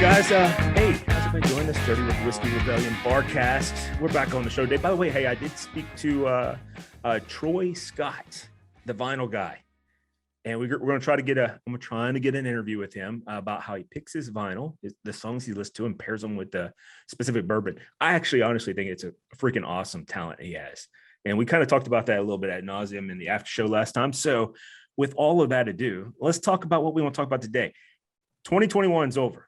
guys. Hey, how's everybody doing? This Dirty with Whiskey Rebellion Barcast. We're back on the show today. By the way, hey, I did speak to Troy Scott, the vinyl guy, and we're going to try to get I'm trying to get an interview with him about how he picks his vinyl, the songs he listens to, and pairs them with the specific bourbon. I actually honestly think it's a freaking awesome talent he has, and we kind of talked about that a little bit ad nauseum in the after show last time. So, with all of that ado, let's talk about what we want to talk about today. 2021 is over.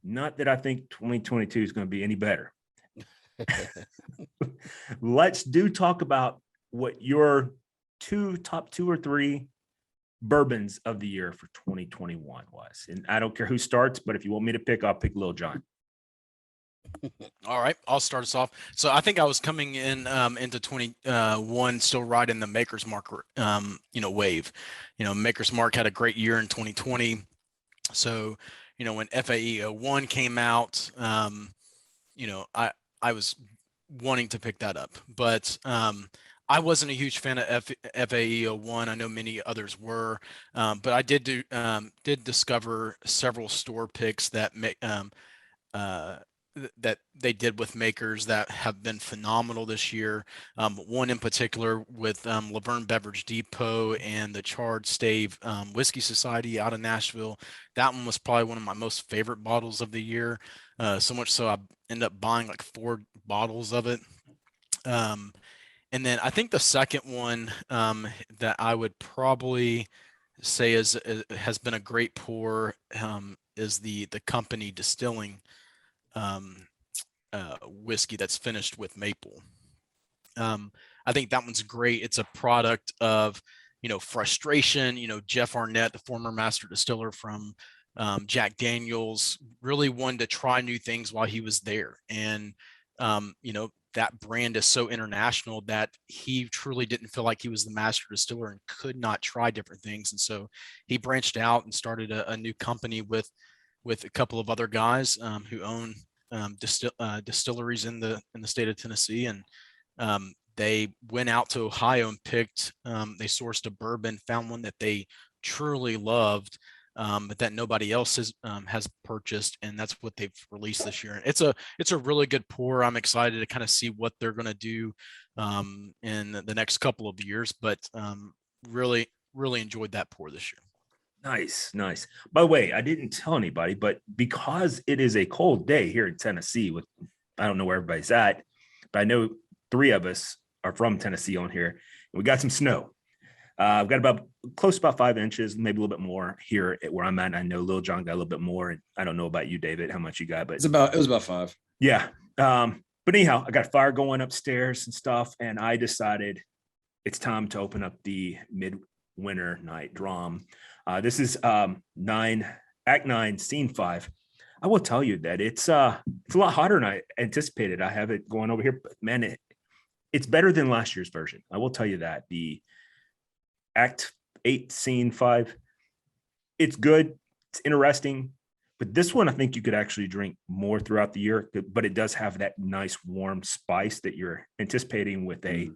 Not that I think 2022 is going to be any better. Let's talk about what your top two or three bourbons of the year for 2021 was. And I don't care who starts, but if you want me to pick, I'll pick Lil Jon. All right, I'll start us off. So I think I was coming in into 21 still riding the Maker's Mark wave. Maker's Mark had a great year in 2020. So when FAE 01 came out, I was wanting to pick that up, but I wasn't a huge fan of FAE 01. I know many others were, but I did discover several store picks that that they did with makers that have been phenomenal this year. One in particular with Laverne Beverage Depot and the Charred Stave Whiskey Society out of Nashville. That one was probably one of my most favorite bottles of the year. So much so I ended up buying like 4 bottles of it. And then I think the second one that I would probably say has been a great pour is the Company Distilling whiskey that's finished with maple. I think that one's great. It's a product of frustration. Jeff Arnett, the former master distiller from Jack Daniels, really wanted to try new things while he was there, and that brand is so international that he truly didn't feel like he was the master distiller and could not try different things, and so he branched out and started a new company with a couple of other guys who own distilleries in the state of Tennessee, and they went out to Ohio and picked. They sourced a bourbon, found one that they truly loved, but that nobody else has purchased, and that's what they've released this year. It's a really good pour. I'm excited to kind of see what they're going to do in the next couple of years, but really enjoyed that pour this year. Nice. By the way, I didn't tell anybody, but because it is a cold day here in Tennessee, I don't know where everybody's at, but I know 3 of us are from Tennessee on here, and we got some snow. I've got about 5 inches, maybe a little bit more here at where I'm at. And I know Lil Jon got a little bit more, and I don't know about you, David, how much you got, but it was about 5. Yeah. But anyhow, I got a fire going upstairs and stuff, and I decided it's time to open up the Midwinter Night Dram. This is Act 9, Scene 5. I will tell you that it's a lot hotter than I anticipated. I have it going over here, but man, it's better than last year's version. I will tell you that. The Act 8, Scene 5, it's good, it's interesting, but this one I think you could actually drink more throughout the year, but it does have that nice warm spice that you're anticipating with a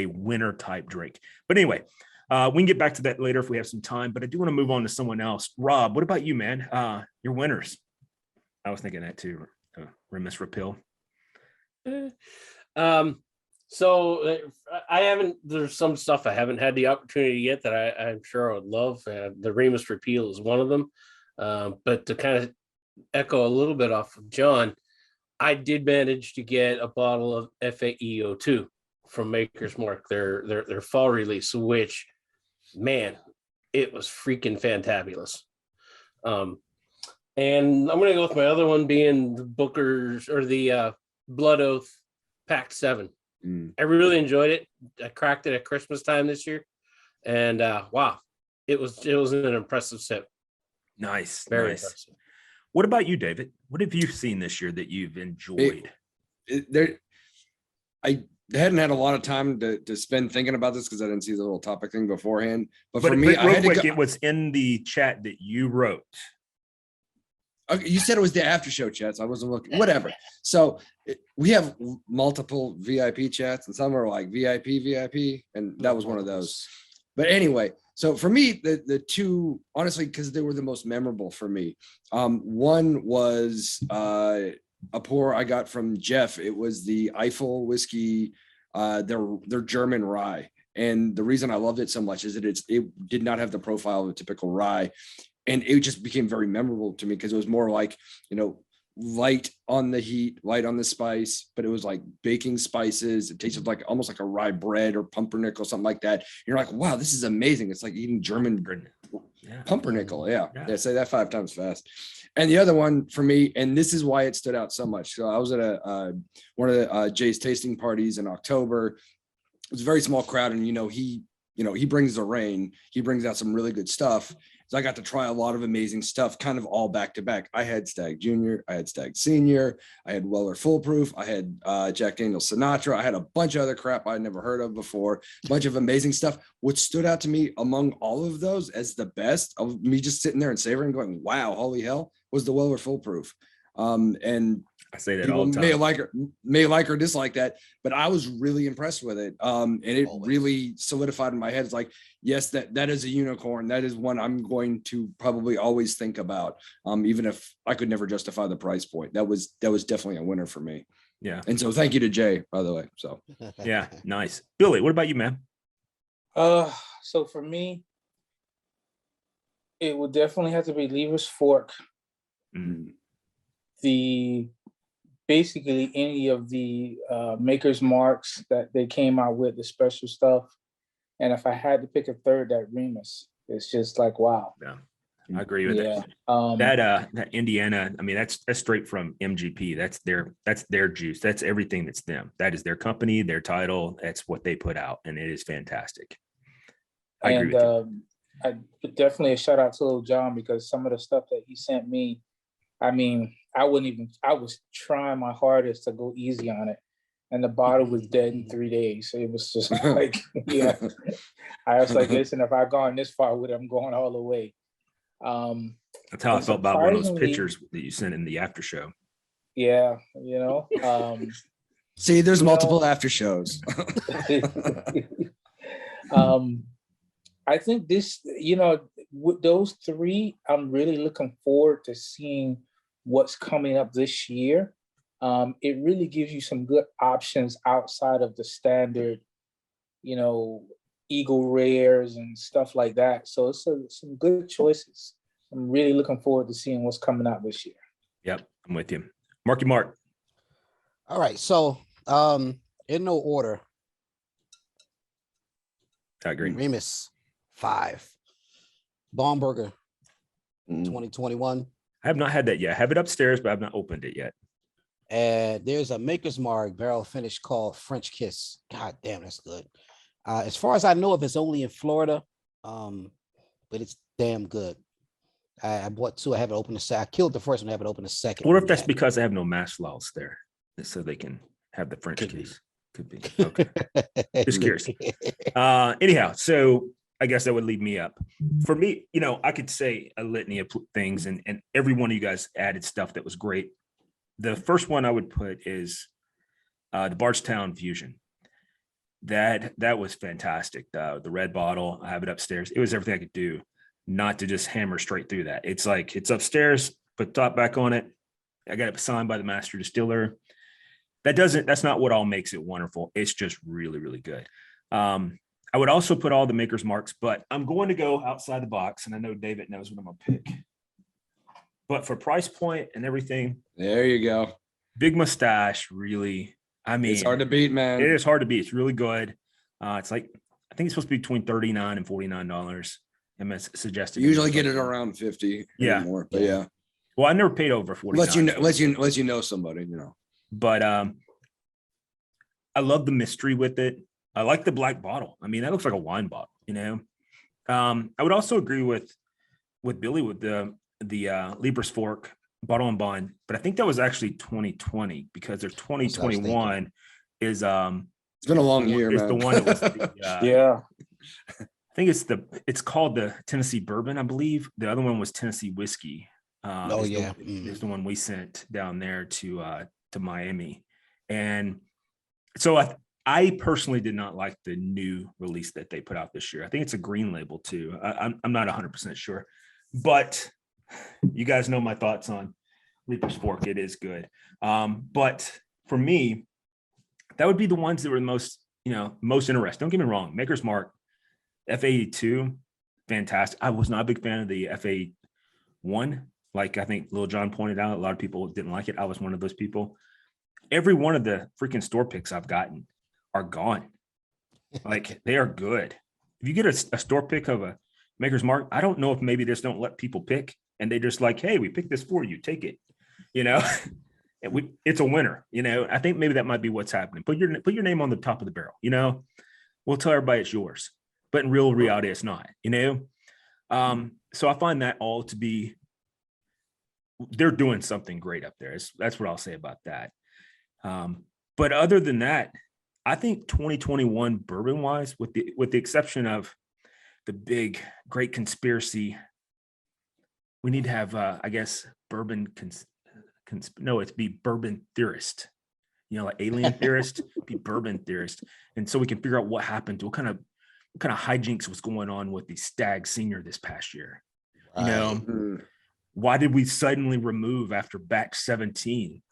winter type drink. But anyway, we can get back to that later if we have some time, but I do want to move on to someone else. Rob, what about you, man? Your winners. I was thinking that too. Remus Repeal. So there's some stuff I haven't had the opportunity yet that I'm sure I would love. The Remus Repeal is one of them. But to kind of echo a little bit off of John, I did manage to get a bottle of FAE 02 from Maker's Mark, their fall release, which, man, it was freaking fantabulous. And I'm going to go with my other one being the Booker's or the Blood Oath Pact 7. I really enjoyed it. I cracked it at Christmas time this year, and wow, it was an impressive sip. Nice, very nice. impressive. What about you, David? What have you seen this year that you've enjoyed? I hadn't had a lot of time to spend thinking about this because I didn't see the little topic thing beforehand. But for me, it was in the chat that you wrote. Okay, you said it was the after show chat, so I wasn't looking. Whatever. So we have multiple VIP chats, and some are like VIP, and that was one of those. But anyway, So for me, the two, honestly, because they were the most memorable for me. One was a pour I got from Jeff. It was the Eiffel whiskey, their German rye. And the reason I loved it so much is that it did not have the profile of a typical rye. And it just became very memorable to me because it was more like, light on the heat, light on the spice, but it was like baking spices. It tasted like almost like a rye bread or pumpernickel, something like that. You're like, wow, this is amazing. It's like eating German pumpernickel. Yeah. Say that 5 times fast. And the other one for me, and this is why it stood out so much. So I was at one of the Jay's tasting parties in October. It was a very small crowd, and he brings the rain. He brings out some really good stuff. So I got to try a lot of amazing stuff, kind of all back to back. I had Stag Junior, I had Stag Senior, I had Weller Foolproof, I had Jack Daniel's Sinatra, I had a bunch of other crap I'd never heard of before, a bunch of amazing stuff. What stood out to me among all of those as the best of me just sitting there and savoring, going, wow, holy hell, was the Weller Foolproof. And I say that all the time. May like or dislike that, but I was really impressed with it. And it really solidified in my head. It's like, yes, that is a unicorn. That is one I'm going to probably always think about. Even if I could never justify the price point. That was definitely a winner for me. Yeah. And so thank you to Jay, by the way. So yeah, nice. Billy, what about you, man? So for me, it would definitely have to be Lever's Fork. Mm. Basically any of the Maker's Marks that they came out with, the special stuff. And if I had to pick a third, that Remus. It's just like, wow. Yeah, I agree with that. That Indiana, I mean, that's straight from MGP. That's their juice. That's everything that's them. That is their company, their title. That's what they put out, and it is fantastic. I agree with you. I definitely a shout out to Little John, because some of the stuff that he sent me, I mean, I was trying my hardest to go easy on it, and the bottle was dead in 3 days. It was just like, yeah. I was like, listen, if I've gone this far with it, I'm going all the way. That's how I felt about one of those pictures that you sent in the after show. Yeah, see, there's multiple after shows. I think this, with those three, I'm really looking forward to seeing what's coming up this year. It really gives you some good options outside of the standard, Eagle Rares and stuff like that. So it's some good choices. I'm really looking forward to seeing what's coming out this year. Yep, I'm with you. Marky Mark. All right, so in no order. I agree. Remus 5. Baumburger 2021. I have not had that yet. I have it upstairs, but I've not opened it yet. And there's a Maker's Mark barrel finish called French Kiss. God damn, that's good. As far as I know, if it's only in Florida, but it's damn good. I bought 2. I have it open a second. I killed the first one. I have it open a second. Or if that's because I have no mash laws there, so they can have the French kiss. Could be. Okay. Just curious. Anyhow, so I guess that would leave me up. For me, I could say a litany of things, and every one of you guys added stuff that was great. The first one I would put is the Bardstown Fusion. That was fantastic. The red bottle, I have it upstairs. It was everything I could do not to just hammer straight through that. It's like, it's upstairs, put top back on it. I got it signed by the master distiller. That's not what all makes it wonderful. It's just really, really good. I would also put all the Maker's Marks, but I'm going to go outside the box, and I know David knows what I'm going to pick. But for price point and everything, there you go. Big Mustache, really. I mean, it's hard to beat, man. It is hard to beat. It's really good. It's like, I think it's supposed to be between $39 and $49. I'm suggesting. Usually get it around 50. Yeah. More, but yeah. Well, I never paid over 40. Unless you know somebody, But I love the mystery with it. I like the black bottle. I mean, that looks like a wine bottle, I would also agree with Billy with the Libra's Fork bottle and bond, but I think that was actually 2020, because their 2021 is it's been a long year, is man. the one that was the, Yeah. I think it's called the Tennessee Bourbon, I believe. The other one was Tennessee Whiskey. Is the one we sent down there to Miami. And so I personally did not like the new release that they put out this year. I think it's a green label too. I'm not 100% sure, but you guys know my thoughts on Leaper's Fork. It is good. But for me, that would be the ones that were the most interesting. Don't get me wrong. Maker's Mark, F82, fantastic. I was not a big fan of the F81. Like I think Lil John pointed out, a lot of people didn't like it. I was one of those people. Every one of the freaking store picks I've gotten are gone. Like they are good. If you get a store pick of a Maker's Mark, I don't know if maybe they just don't let people pick and they just like, hey, we picked this for you, take it. It's a winner. I think maybe that might be what's happening. Put your name on the top of the barrel. We'll tell everybody it's yours, but in real reality, it's not. So I find that all to be, they're doing something great up there. That's what I'll say about that. But other than that, I think 2021 bourbon wise, with the exception of the big great conspiracy, we need to have I guess bourbon it'd be bourbon theorist, like alien theorist, be bourbon theorist, and so we can figure out what happened to what kind of hijinks was going on with the Stag Senior this past year. Why did we suddenly remove after batch 17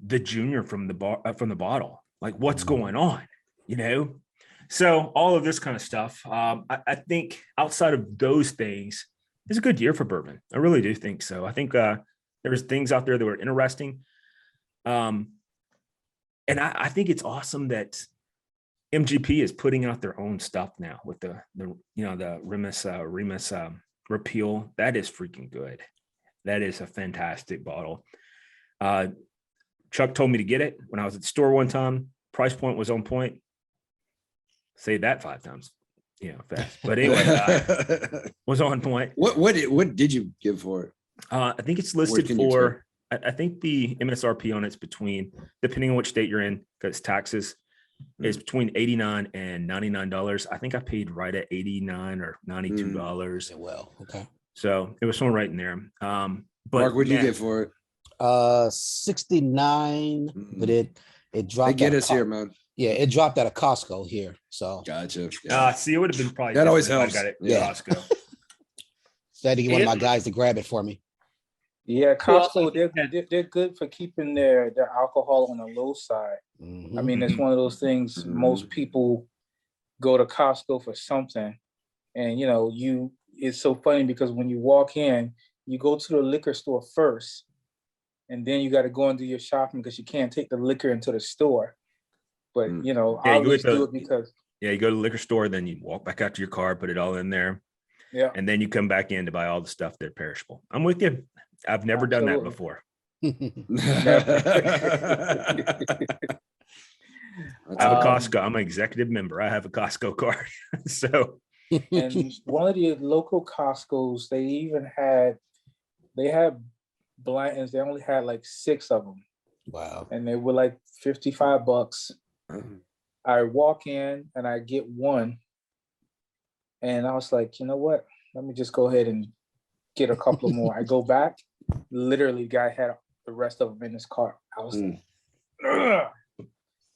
the junior from the bottle? Like what's going on? So all of this kind of stuff. I think outside of those things, it's a good year for bourbon. I really do think so. I think there's things out there that were interesting. And I think it's awesome that MGP is putting out their own stuff now with the Remus repeal. That is freaking good. That is a fantastic bottle. Chuck told me to get it when I was at the store one time. Price point was on point. Say that 5 times, fast. But anyway, was on point. What did you give for it? I think it's listed for. I think the MSRP on it's between, depending on which state you're in, because taxes, is between $89 and $99. I think I paid right at $89 or $92. Well, okay. So it was somewhere right in there. But Mark, what did you get for it? 69, but it dropped. They get us here, man. Yeah, it dropped at a Costco here. So gotcha. See, it would have been probably that always helps. I got it Yeah. Costco. So I had to get one of my guys to grab it for me. Yeah, Costco, they're good for keeping their alcohol on the low side. I mean, it's one of those things. Most people go to Costco for something, and it's so funny because when you walk in, you go to the liquor store first, and then you got to go and do your shopping because you can't take the liquor into the store. But I always do it because you go to the liquor store, then you walk back out to your car, put it all in there, and then you come back in to buy all the stuff that's perishable. I'm with you. I've never done that before. I have a Costco. I'm an executive member. I have a Costco card. So, and one of the local Costco's, they had Blanton's. They only had like 6 of them. Wow. And they were like $55. I walk in and I get one, and I was like, you know what? Let me just go ahead and get a couple more. I go back. Literally, the guy had the rest of them in his car. I was like,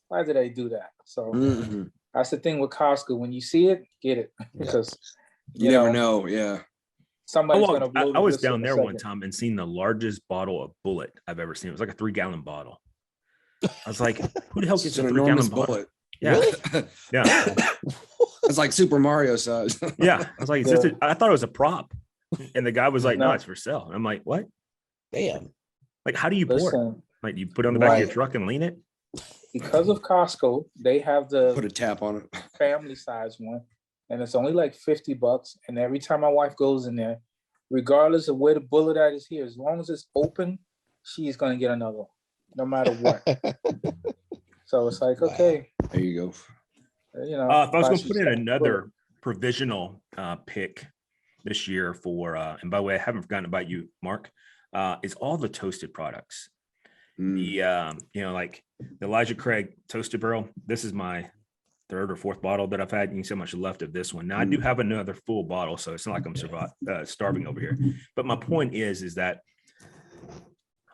why did I do that? So that's the thing with Costco. When you see it, get it, because you never know. Yeah, somebody's gonna blow. I was down there one time and seen the largest bottle of Bullet I've ever seen. It was like a 3-gallon bottle. I was like, who the hell gets a 3-gallon bottle? Yeah, really? Yeah. It's like Super Mario size. Yeah, I was like, I thought it was a prop, and the guy was like, no, it's for sale. And I'm like, what? Damn. Like, how do you pour it? Like, you put it on the back of your truck and lean it? Because of Costco, they have the put a tap on it, family size one, and it's only like $50. And every time my wife goes in there, regardless of where the Bullet at is here, as long as it's open, she's gonna get another one, no matter what. So it's like, okay, there you go. If I was going to put in another provisional pick this year for, and by the way, I haven't forgotten about you, Mark, is all the toasted products. The, like the Elijah Craig Toasted Barrel. This is my 3rd or 4th bottle that I've had. You can see how much left of this one. Now I do have another full bottle, so it's not like I'm starving over here. But my point is that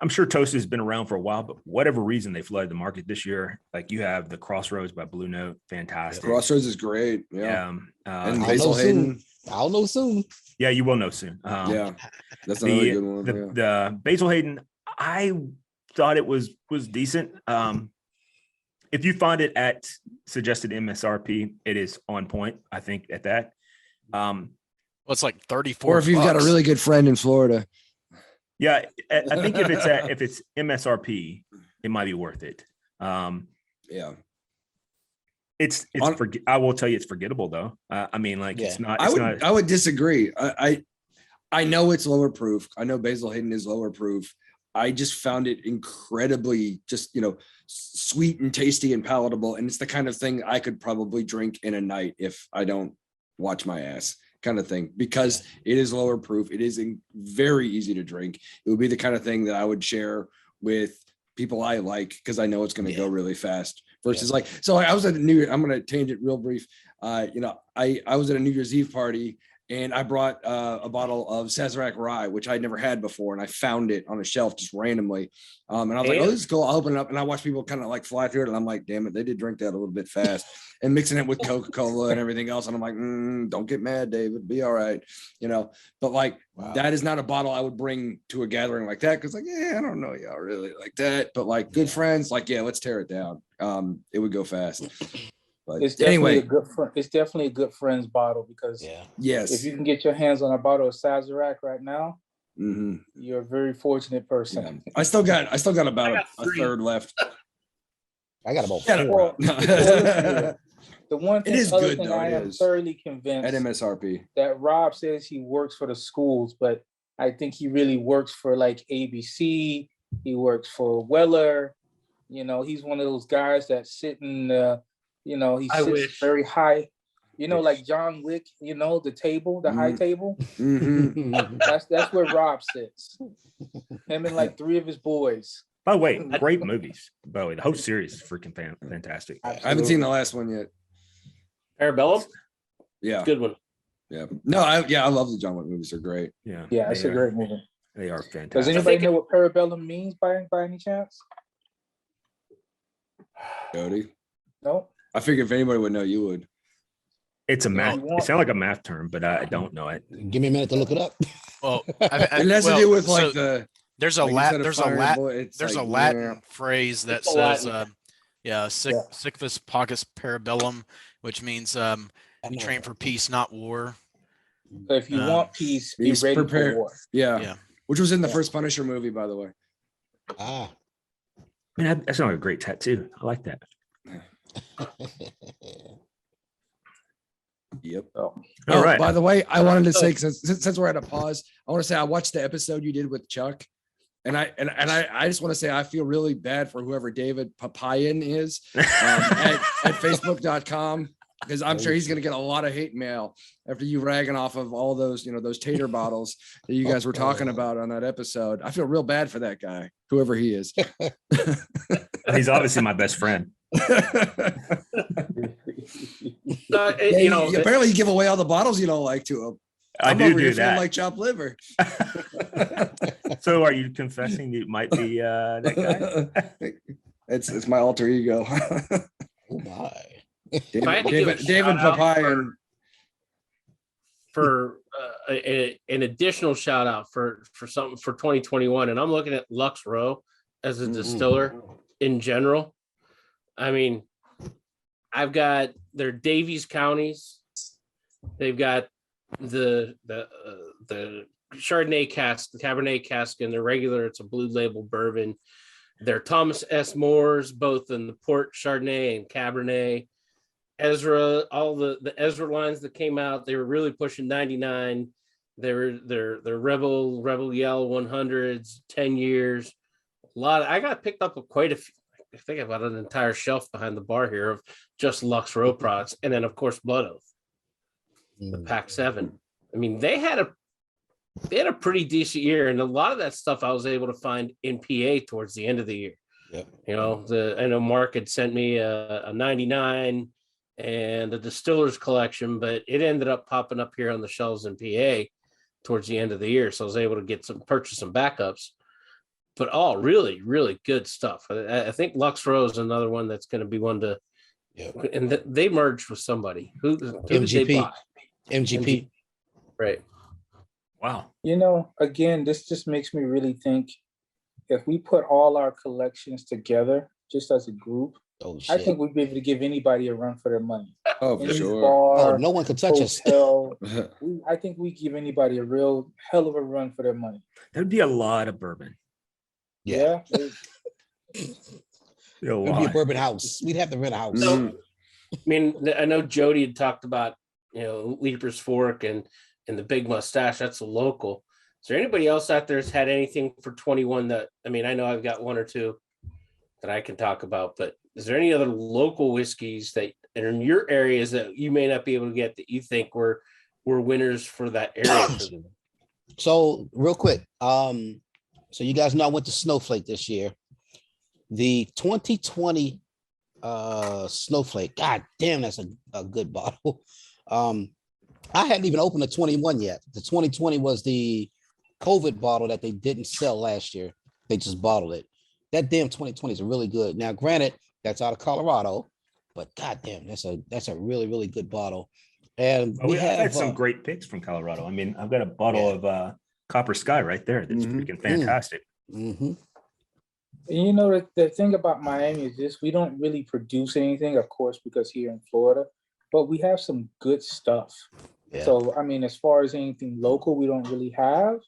I'm sure Toast has been around for a while, but for whatever reason they flooded the market this year. Like you have the Crossroads by Blue Note, fantastic. Crossroads is great. Yeah. And And I'll Basil know soon. Hayden. I'll know soon. yeah, you will know soon. Yeah. That's another the good one. the Basil Hayden, I thought it was decent. If you find it at suggested MSRP, it is on point. I think at that. Well, it's like 34. Or if you've got a really good friend in Florida. Yeah, I think if it's MSRP, it might be worth it. Yeah. It's I will tell you it's forgettable though. I mean, like it's not. I would disagree. I know it's lower proof. I know Basil Hayden is lower proof. I just found it incredibly just, sweet and tasty and palatable. And it's the kind of thing I could probably drink in a night if I don't watch my ass kind of thing, because it is lower proof. It is very easy to drink. It would be the kind of thing that I would share with people I like, because I know it's going to go really fast versus so I was at I'm going to change it real brief. I was at a New Year's Eve party, and I brought a bottle of Sazerac Rye, which I'd never had before. And I found it on a shelf just randomly. And I was like, oh, this is cool. I'll open it up. And I watched people kind of like fly through it. And I'm like, damn it, they did drink that a little bit fast. And mixing it with Coca-Cola and everything else. And I'm like, don't get mad, David. Be all right. But like, that is not a bottle I would bring to a gathering like that. Cause like, I don't know y'all really like that. But like good friends, like, let's tear it down. It would go fast. But it's definitely a good friend. It's definitely a good friend's bottle, because if you can get your hands on a bottle of Sazerac right now, you're a very fortunate person. Yeah. I still got about a third left. I got about 4. The one thing, I am thoroughly convinced at MSRP that Rob says he works for the schools, but I think he really works for like ABC. He works for Weller. He's one of those guys that sit in he sits very high, like John Wick, the table, the high table. That's where Rob sits. Him and like 3 of his boys. By the way, great movies. By the way, the whole series is freaking fantastic. I haven't seen the last one yet. Parabellum? Yeah. Good one. Yeah. No, I love the John Wick movies. They're great. Yeah. Yeah, it's a great movie. They are fantastic. Does anybody know what Parabellum means by any chance? Cody? No. I figure if anybody would know, you would. It's a math. It sounds like a math term, but I don't know it. Give me a minute to look it up. Well, it has to do with like there's a Latin phrase that says Sic Pacus Parabellum, which means you train for peace, not war. So if you want peace, be ready for war. Yeah. Which was in the first Punisher movie, by the way. Ah. I mean, that's not a great tattoo. I like that. Yep. All right. By the way, I wanted to say, since we're at a pause, I want to say I watched the episode you did with Chuck, and I just want to say I feel really bad for whoever David Papayan is at Facebook.com, because I'm sure he's going to get a lot of hate mail after you ragging off of all those those tater bottles that you guys were talking about on that episode. I feel real bad for that guy, whoever he is. He's obviously my best friend. Apparently you give away all the bottles you don't like to him. I do that. Like chopped liver. So are you confessing you might be that guy? It's my alter ego. Oh my. David Papayan. For an additional shout out for something for 2021, and I'm looking at Lux Row as a distiller in general. I mean, I've got their Davies counties. They've got the Chardonnay cask, the Cabernet cask, and the regular. It's a blue label bourbon. Their Thomas S. Moores, both in the port Chardonnay and Cabernet. Ezra, all the Ezra lines that came out, they were really pushing 99. They're Rebel Yell 100s, 10 years. I got picked up with quite a few. I think I've got an entire shelf behind the bar here of just Lux Row products. And then, of course, Blood Oath, the Pack 7. I mean, they had a pretty decent year. And a lot of that stuff I was able to find in PA towards the end of the year. Yep. I know Mark had sent me a 99 and a Distiller's Collection, but it ended up popping up here on the shelves in PA towards the end of the year. So I was able to purchase some backups. but all really, really good stuff. I think Lux Row is another one that's going to be one to. Yeah. And they merged with somebody. Who did they MGP. buy? MGP. Right. Wow. Again, this just makes me really think if we put all our collections together just as a group, Oh I shit. think we'd be able to give anybody a run for their money. Oh, for Any sure. bar, No one can touch us. hotel, I think we give anybody a real hell of a run for their money. That'd be a lot of bourbon. Yeah. Yeah. A It would be a lot. bourbon house. We'd have to rent a house. Mhm. I mean, I know Jody had talked about, Leaper's Fork and the Big Mustache. That's a local. Is there anybody else out there that's had anything for 21 that, I mean, I know I've got one or two that I can talk about, but is there any other local whiskeys that are in your areas that you may not be able to get that you think were winners for that area? So real quick, so you guys know I went to Snowflake this year. The 2020 Snowflake, god damn, that's a good bottle. I hadn't even opened the 21 yet. The 2020 was the COVID bottle that they didn't sell last year. They just bottled it. That damn 2020 is really good. Now, granted, that's out of Colorado, but goddamn, that's a really, really good bottle. And Oh, we I've have had some great picks from Colorado. I mean, I've got a bottle of Copper Sky right there. That's freaking fantastic. Mm-hmm. The thing about Miami is this: we don't really produce anything, of course, because here in Florida, but we have some good stuff. Yeah. So, I mean, as far as anything local, we don't really have,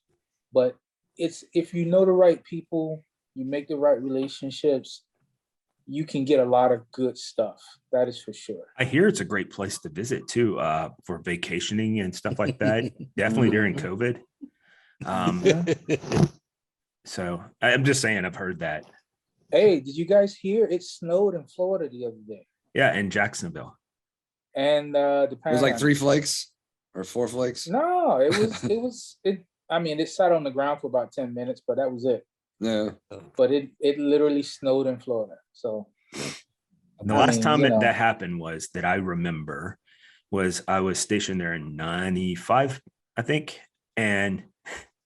but it's if you know the right people, you make the right relationships, you can get a lot of good stuff. That is for sure. I hear it's a great place to visit too, for vacationing and stuff like that. Definitely during COVID. So I'm just saying, I've heard that. Hey, did you guys hear it snowed in Florida the other day? Yeah, in Jacksonville. And It was like 3 flakes or 4 flakes. No, it I mean, it sat on the ground for about 10 minutes, but that was it. Yeah. But it literally snowed in Florida. So The last time that happened was that I remember was I was stationed there in 95, I think, and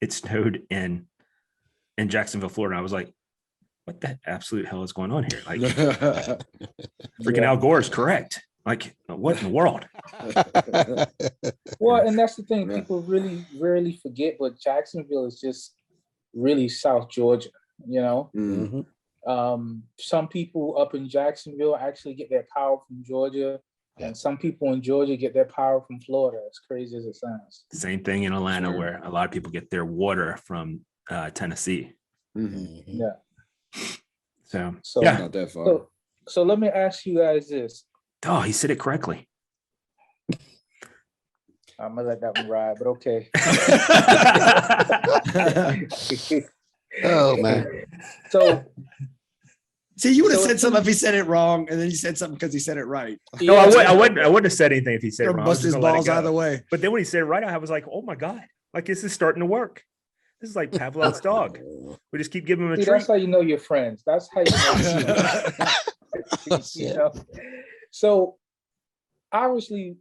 it snowed in Jacksonville, Florida. I was like, what the absolute hell is going on here? Like, freaking Al Gore is correct. Like, what in the world? Well, and that's the thing. Yeah. People really rarely forget, but Jacksonville is just really South Georgia, Mm-hmm. Some people up in Jacksonville actually get their power from Georgia, and some people in Georgia get their power from Florida, as crazy as it sounds. Same thing in Atlanta, Sure. where a lot of people get their water from Tennessee. Mm-hmm. Yeah. So Yeah, not that far. So let me ask you guys this. Oh, he said it correctly. I'm gonna let that one ride, but okay. Oh man. So See, you would have So said it something if he said it wrong, and then he said something because he said it right. No, I wouldn't have said anything if he said it Or wrong. I was bust just his gonna let it balls go. either way. But then when he said it right, I was like, oh my God, like this is starting to work. This is like Pavlov's dog. We just keep giving him a see, treat. that's how you know you're friends. That's how you know. So obviously,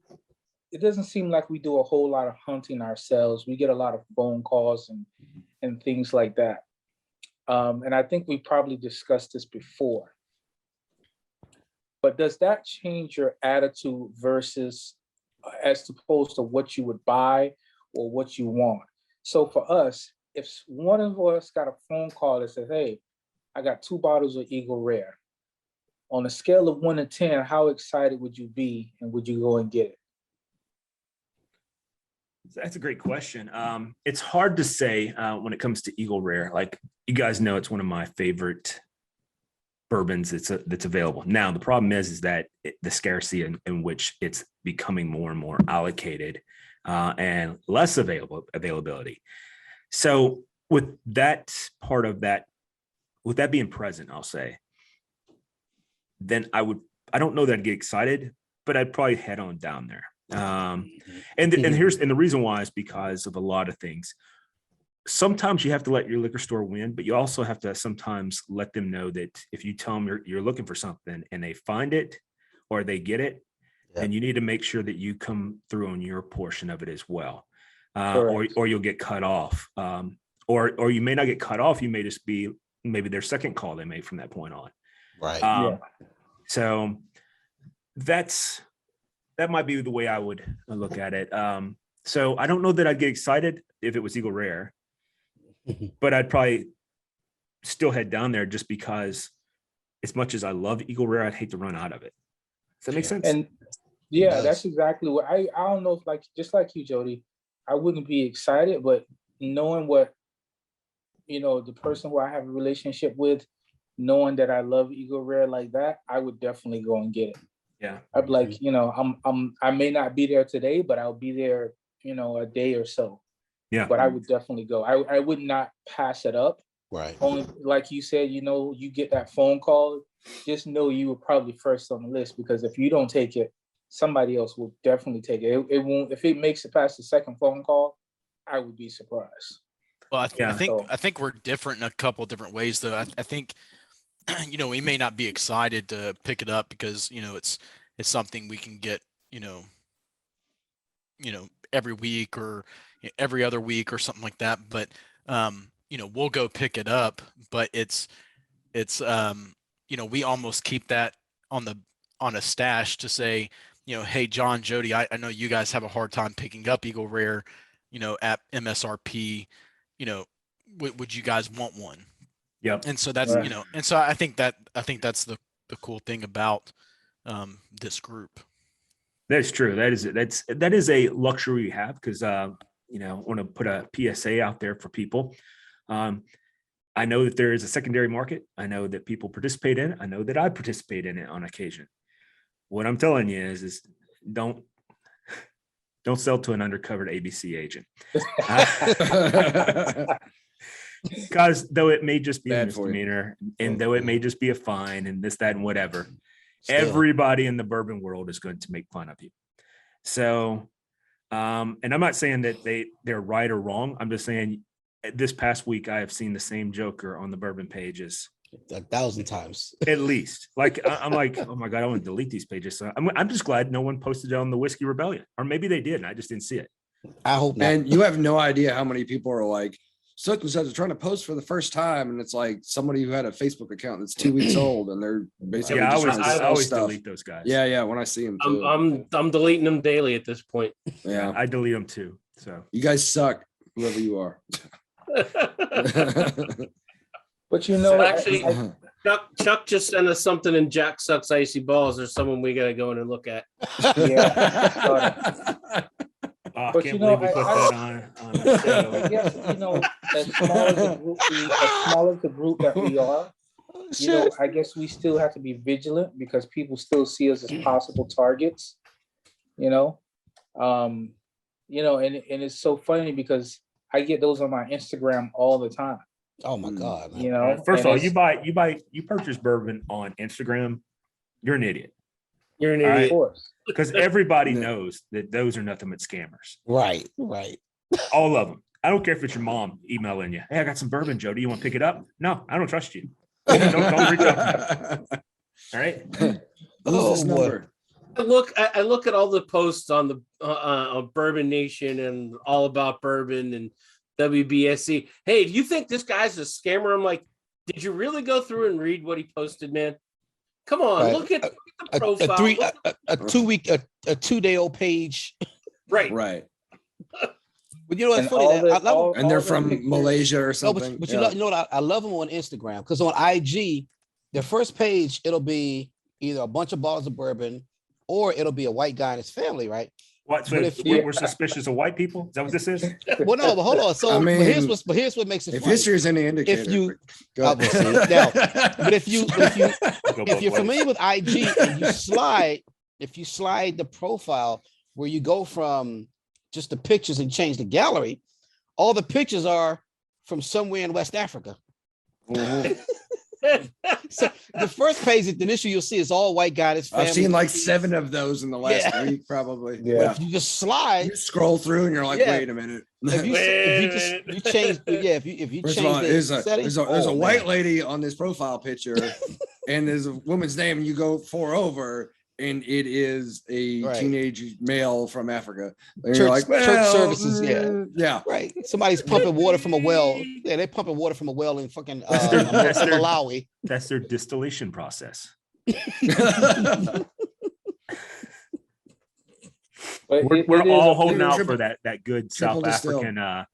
it doesn't seem like we do a whole lot of hunting ourselves. We get a lot of phone calls and things like that. And I think we probably discussed this before. But does that change your attitude versus as opposed to what you would buy or what you want? So for us, if one of us got a phone call that says, hey, I got 2 bottles of Eagle Rare. On a scale of 1 to 10, how excited would you be and would you go and get it? That's a great question. It's hard to say when it comes to Eagle Rare. Like you guys know, it's one of my favorite bourbons that's available. Now, the problem is that the scarcity in which it's becoming more and more allocated and less availability. So with that part of that, with that being present, I'll say, then I don't know that I'd get excited, but I'd probably head on down there. And the reason why is because of a lot of things. Sometimes you have to let your liquor store win, but you also have to sometimes let them know that if you tell them you're looking for something and they find it or they get it, then you need to make sure that you come through on your portion of it as well, or you'll get cut off. Or you may not get cut off. You may just be maybe their second call they made from that point on. Right. So that might be the way I would look at it. So I don't know that I'd get excited if it was Eagle Rare, but I'd probably still head down there just because as much as I love Eagle Rare, I'd hate to run out of it. Does that make sense? And yeah, that's exactly what I don't know if, like, just like you, Jody, I wouldn't be excited, but knowing what, the person who I have a relationship with, knowing that I love Eagle Rare like that, I would definitely go and get it. Yeah. I'd be like, I may not be there today, but I'll be there, a day or so. Yeah. But I would definitely go. I would not pass it up. Right. Only, like you said, you get that phone call, just know you were probably first on the list, because if you don't take it, somebody else will definitely take it. It won't, if it makes it past the second phone call, I would be surprised. Well, I think we're different in a couple different ways, though. I think, we may not be excited to pick it up because, it's something we can get, every week or every other week or something like that. But, we'll go pick it up, but it's we almost keep that on a stash to say, hey, John, Jody, I know you guys have a hard time picking up Eagle Rare, at MSRP, would you guys want one? Yep. And so that's, Right. And so I think that's the cool thing about this group. That's true. That is a luxury we have because I want to put a PSA out there for people. I know that there is a secondary market. I know that people participate in it. I know that I participate in it on occasion. What I'm telling you is don't sell to an undercover ABC agent. Because though it may just be a misdemeanor, and though it may just be a fine and this, that, and whatever, everybody in the bourbon world is going to make fun of you. So, and I'm not saying that they're right or wrong. I'm just saying this past week, I have seen the same joker on the bourbon pages 1,000 times. at least. Like, I'm like, oh my God, I want to delete these pages. So I'm just glad no one posted it on the Whiskey Rebellion, or maybe they did and I just didn't see it. I hope not. And you have no idea how many people are like, such and such is trying to post for the first time, and it's like somebody who had a Facebook account that's 2 weeks old, and they're basically Yeah, just I always delete those guys. Yeah, when I see them too. I'm deleting them daily at this point. Yeah, I delete them too. So you guys suck, whoever you are. But So actually, Chuck just sent us something in Jack Sucks Icy Balls. There's someone we got to go in and look at. Yeah. I But can't you know, believe we put I- that on the show. I guess, as small as the group that we are, I guess we still have to be vigilant because people still see us as possible targets, and it's so funny because I get those on my Instagram all the time, Oh my God. First of all, and you purchase bourbon on Instagram, you're an idiot. You're an All right. idiot. of course. Because everybody Yeah. knows that those are nothing but scammers. Right. All of them. I don't care if it's your mom emailing you. Hey, I got some bourbon, Jody. You want to pick it up? No, I don't trust you. Don't reach out to me. All right. Who's this boy. number? I look at all the posts on the on Bourbon Nation and All About Bourbon and WBSC. Hey, do you think this guy's a scammer? I'm like, did you really go through and read what he posted, man? Come on, Right. look at the A profile. 2-day-old page. Right. But you know what's And funny? all That the- I love all- And they're the from pictures- Malaysia or No, something. but Yeah. you know what? I love them on Instagram because on IG, their first page, it'll be either a bunch of bottles of bourbon or it'll be a white guy and his family, right? What? So But if- we're suspicious of white people? Is that what this is? Well, no, but hold on. So I but here's mean, here's what makes it If funny. history is any indicator, you- go I will say it. Now, but if Go if both you're ways. familiar with IG and if you slide the profile where you go from just the pictures and change the gallery, all the pictures are from somewhere in West Africa. So the first page, the initial you'll see is all white guy. His family. I've seen like 7 of those in the last Yeah. week, probably. Yeah. If you just slide, You scroll through and you're like, Yeah. wait a minute. if you change, if you First change of all, the there's a settings, there's a oh, white man. lady on this profile picture, and there's a woman's name, and you go 4 over, and it is a Right. teenage male from Africa. And Church, you're like, church well, services, yeah. yeah. Right. Somebody's pumping water from a well. Yeah, they're pumping water from a well in fucking Malawi. That's their distillation process. But We're it is all a holding weird- out for that good triple South distill. African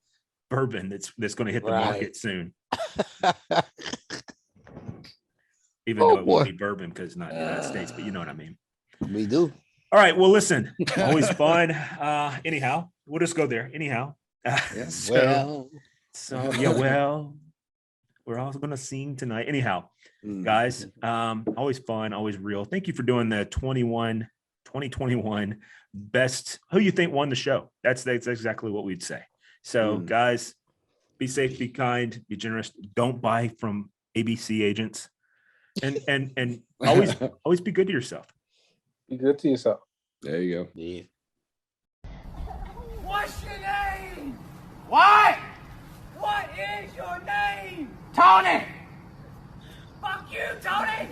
bourbon that's going to hit the Right. market soon. Even though it won't be bourbon because it's not in the United States, but you know what I mean. We do. All right. Well, listen, always fun. Anyhow, we'll just go there. Anyhow. Yes. Well, Well, we're also going to sing tonight. Anyhow, guys, always fun, always real. Thank you for doing the 2021 best. Who you think won the show? That's exactly what we'd say. So, guys, be safe, be kind, be generous. Don't buy from ABC agents, and always be good to yourself. Be good to yourself. There you go. yeah. What's your name? What? What is your name? Tony! Fuck you, Tony!